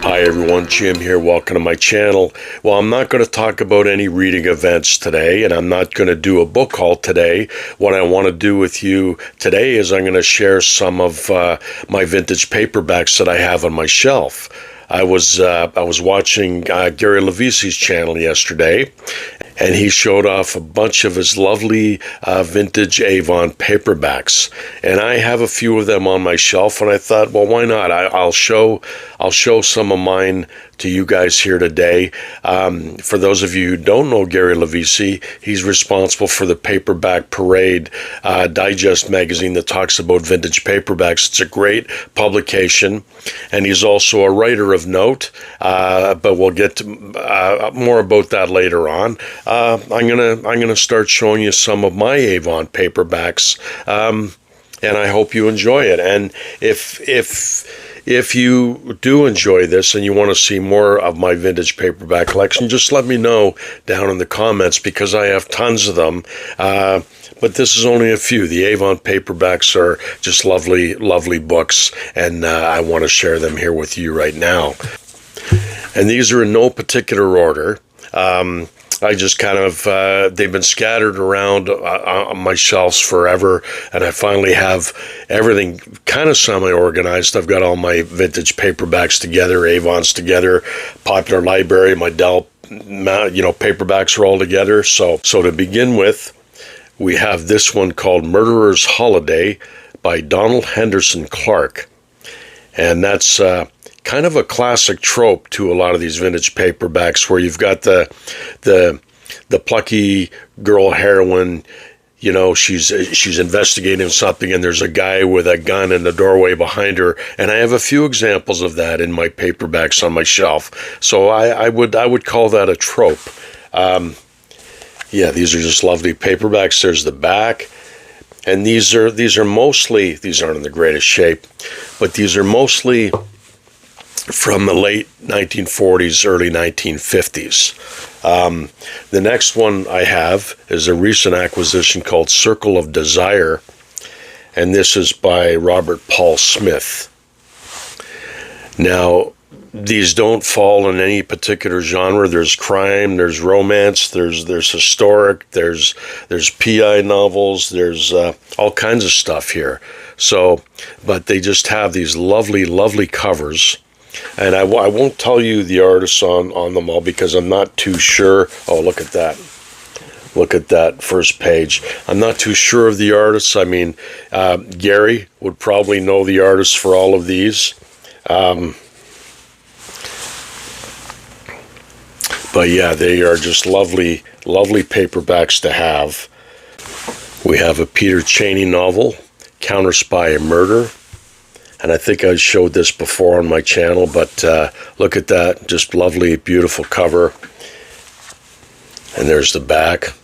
Hi everyone, Jim here. Welcome to my channel. Well, I'm not going to talk about any reading events today, and I'm not going to do a book haul today. What I want to do with you today is I'm going to share some of my vintage paperbacks that I have on my shelf. I was watching Gary Lovisi's channel yesterday, and he showed off a bunch of his lovely vintage Avon paperbacks, and I have a few of them on my shelf. And I thought, well, why not? I'll show some of mine to you guys here today. For those of you who don't know Gary Lovisi, he's responsible for the Paperback Parade digest magazine that talks about vintage paperbacks. It's a great publication, and he's also a writer of note, but we'll get to more about that later on. I'm gonna start showing you some of my Avon paperbacks, and I hope you enjoy it. And if you do enjoy this and you want to see more of my vintage paperback collection, just let me know down in the comments, because I have tons of them. But this is only a few. The Avon paperbacks are just lovely, lovely books, and I want to share them here with you right now. And these are in no particular order. I just kind of, they've been scattered around on my shelves forever, and I finally have everything kind of semi-organized. I've got all my vintage paperbacks together, Avons together, Popular Library, my Dell, paperbacks are all together. So to begin with, we have this one called Murderer's Holiday by Donald Henderson Clark, and that's kind of a classic trope to a lot of these vintage paperbacks, where you've got the plucky girl heroine. You know, she's investigating something, and there's a guy with a gun in the doorway behind her. And I have a few examples of that in my paperbacks on my shelf. So I would call that a trope. Yeah, these are just lovely paperbacks. There's the back. And these are mostly, these aren't in the greatest shape, but these are mostly from the late 1940s, early 1950s. The next one I have is a recent acquisition called Circle of Desire, and this is by Robert Paul Smith. Now, these don't fall in any particular genre. There's crime, there's romance, there's historic, there's PI novels, there's all kinds of stuff here. So, but they just have these lovely, lovely covers. And I won't tell you the artists on them all, because I'm not too sure. Oh, look at that. Look at that first page. I'm not too sure of the artists. I mean, Gary would probably know the artists for all of these. But yeah, they are just lovely, lovely paperbacks to have. We have a Peter Chaney novel, Counter Spy and Murder. And I think I showed this before on my channel, but look at that. Just lovely, beautiful cover. And there's the back.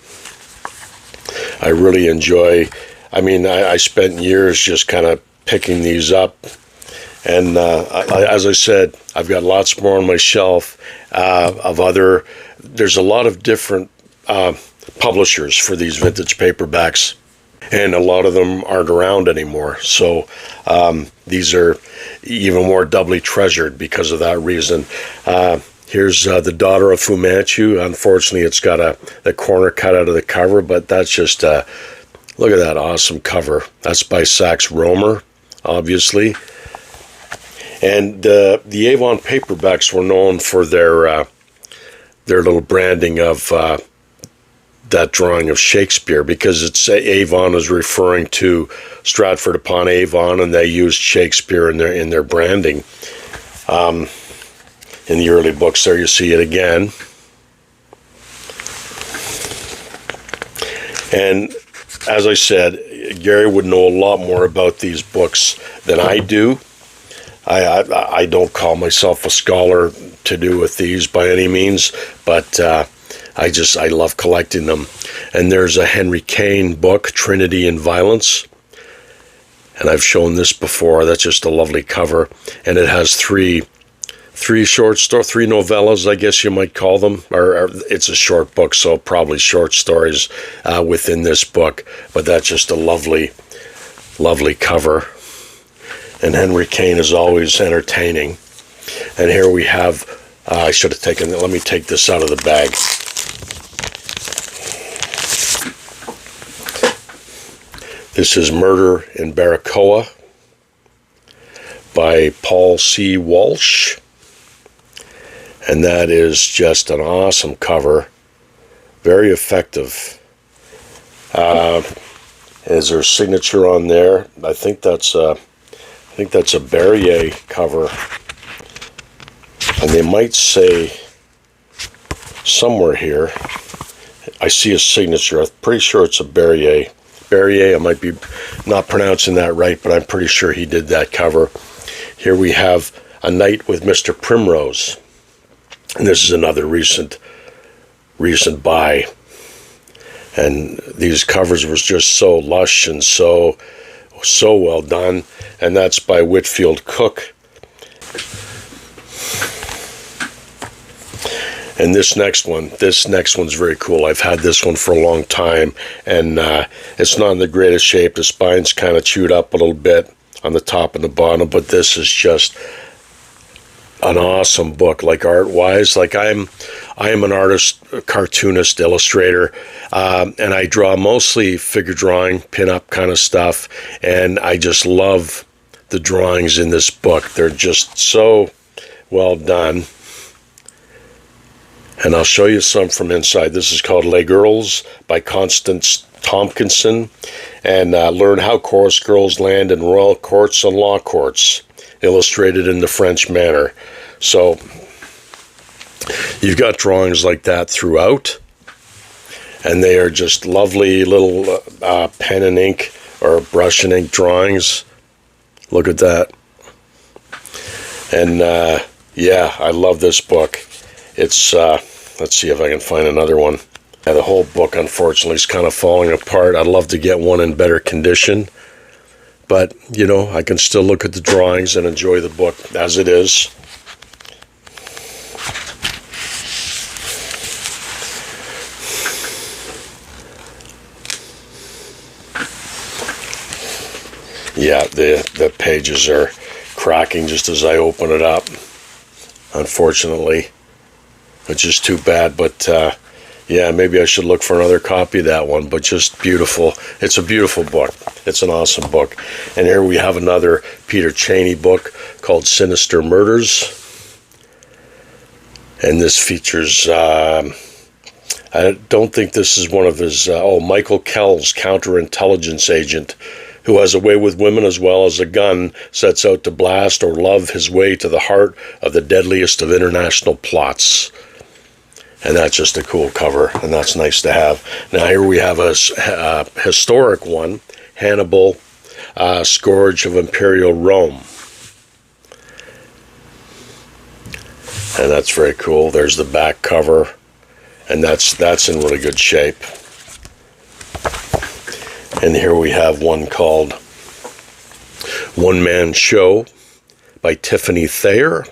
I really enjoy, I spent years just kind of picking these up. And as I said, I've got lots more on my shelf there's a lot of different publishers for these vintage paperbacks, and a lot of them aren't around anymore. So these are even more doubly treasured because of that reason. Here's The Daughter of Fu Manchu. Unfortunately, it's got the corner cut out of the cover, but that's just, look at that awesome cover. That's by Sax Rohmer, obviously. And the Avon paperbacks were known for their little branding of that drawing of Shakespeare, because Avon is referring to Stratford upon Avon, and they used Shakespeare in their branding. In the early books there you see it again. And as I said, Gary would know a lot more about these books than I do. I don't call myself a scholar to do with these by any means, but I love collecting them. And there's a Henry Kane book, Trinity and Violence, and I've shown this before. That's just a lovely cover, and it has three novellas, I guess you might call them, or it's a short book, so probably short stories within this book. But that's just a lovely, lovely cover. And Henry Kane is always entertaining. And here we have, I should have taken, let me take this out of the bag. This is Murder in Baracoa by Paul C. Walsh. And that is just an awesome cover. Very effective. Is there a signature on there? I think that's a Barrier cover. And they might say somewhere here, I see a signature. I'm pretty sure it's a Barrier. Barrier, I might be not pronouncing that right, but I'm pretty sure he did that cover. Here we have A Night with Mr. Primrose. And this is another recent buy. And these covers was just so lush and so well done. And that's by Whitfield Cook. And this next one's very cool. I've had this one for a long time, and it's not in the greatest shape. The spine's kind of chewed up a little bit on the top and the bottom, but this is just an awesome book, like art-wise. Like I am an artist, a cartoonist, illustrator, and I draw mostly figure drawing, pin-up kind of stuff, and I just love the drawings in this book. They're just so well done. And I'll show you some from inside. This is called Les Girls by Constance Tompkinson, and learn how chorus girls land in royal courts and law courts, illustrated in the French manner. So you've got drawings like that throughout, and they are just lovely little pen and ink or brush and ink drawings. Look at that. And yeah, I love this book. It's let's see if I can find another one. Yeah, the whole book, unfortunately, is kind of falling apart. I'd love to get one in better condition, but you know, I can still look at the drawings and enjoy the book as it is. Yeah, the pages are cracking just as I open it up, unfortunately, which is too bad. But yeah, maybe I should look for another copy of that one. But just beautiful. It's a beautiful book. It's an awesome book. And here we have another Peter Chaney book called Sinister Murders. And this features, I don't think this is one of his, Michael Kell's counterintelligence agent, who has a way with women as well as a gun, sets out to blast or love his way to the heart of the deadliest of international plots. And that's just a cool cover, and that's nice to have. Now here we have a historic one, Hannibal, Scourge of Imperial Rome. And that's very cool. There's the back cover, and that's in really good shape. And here we have one called One Man Show by Tiffany Thayer.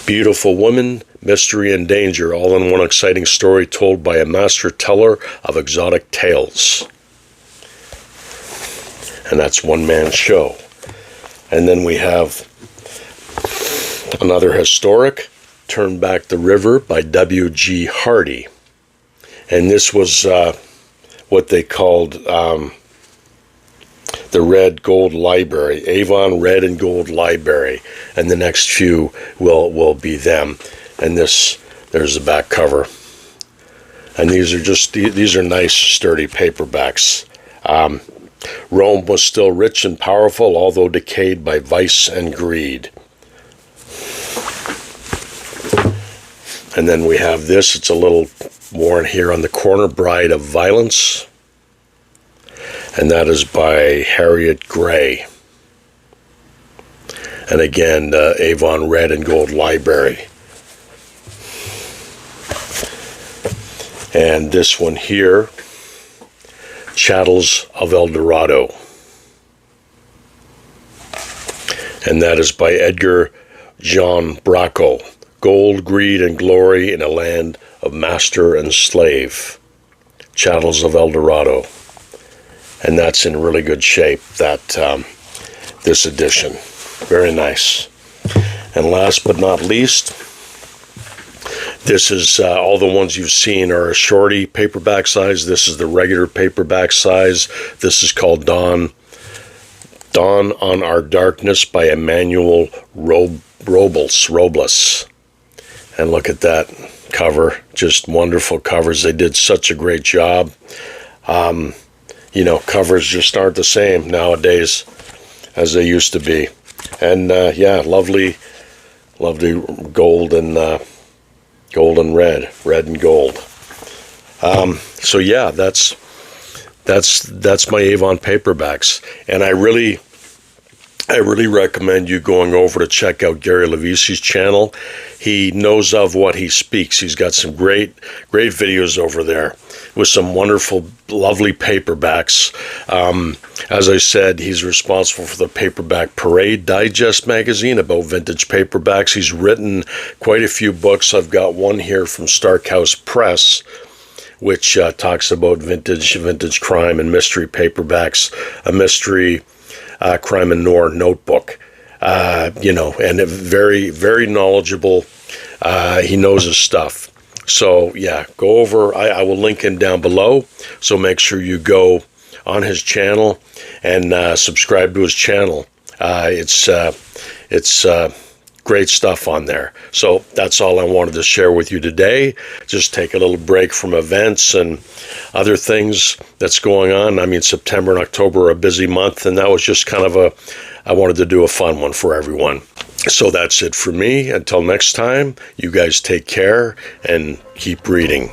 Beautiful woman, mystery, and danger, all in one exciting story told by a master teller of exotic tales. And that's One Man Show. And then we have another historic, Turn Back the River by W.G. Hardy. And this was what they called the Red Gold Library, Avon Red and Gold Library, and the next few will be them. And there's the back cover. And these are nice, sturdy paperbacks. Rome was still rich and powerful, although decayed by vice and greed. And then we have this. It's a little worn here on the corner, Bride of Violence. And that is by Harriet Gray. And again, the Avon Red and Gold Library. And this one here, Chattels of El Dorado. And that is by Edgar John Bracco. Gold, Greed, and Glory in a Land of Master and Slave. Chattels of El Dorado. And that's in really good shape. That this edition. Very nice. And last but not least, this is all the ones you've seen are a shorty paperback size. This is the regular paperback size. This is called Dawn on Our Darkness by Emmanuel Robles. And look at that cover. Just wonderful covers. They did such a great job. You know, covers just aren't the same nowadays as they used to be. And yeah, lovely gold and red and gold. So yeah, that's my Avon paperbacks, and I really recommend you going over to check out Gary Lovisi's channel. He knows of what he speaks. He's got some great videos over there with some wonderful, lovely paperbacks. As I said, he's responsible for the Paperback Parade Digest magazine about vintage paperbacks. He's written quite a few books. I've got one here from Stark House Press, which talks about vintage crime and mystery paperbacks, a mystery crime and noir notebook. You know, and very, very knowledgeable. He knows his stuff. So yeah, go over. I will link him down below. So make sure you go on his channel and subscribe to his channel. It's great stuff on there. So that's all I wanted to share with you today. Just take a little break from events and other things that's going on. I mean, September and October are a busy month, and that was just kind of I wanted to do a fun one for everyone. So that's it for me. Until next time, you guys take care and keep reading.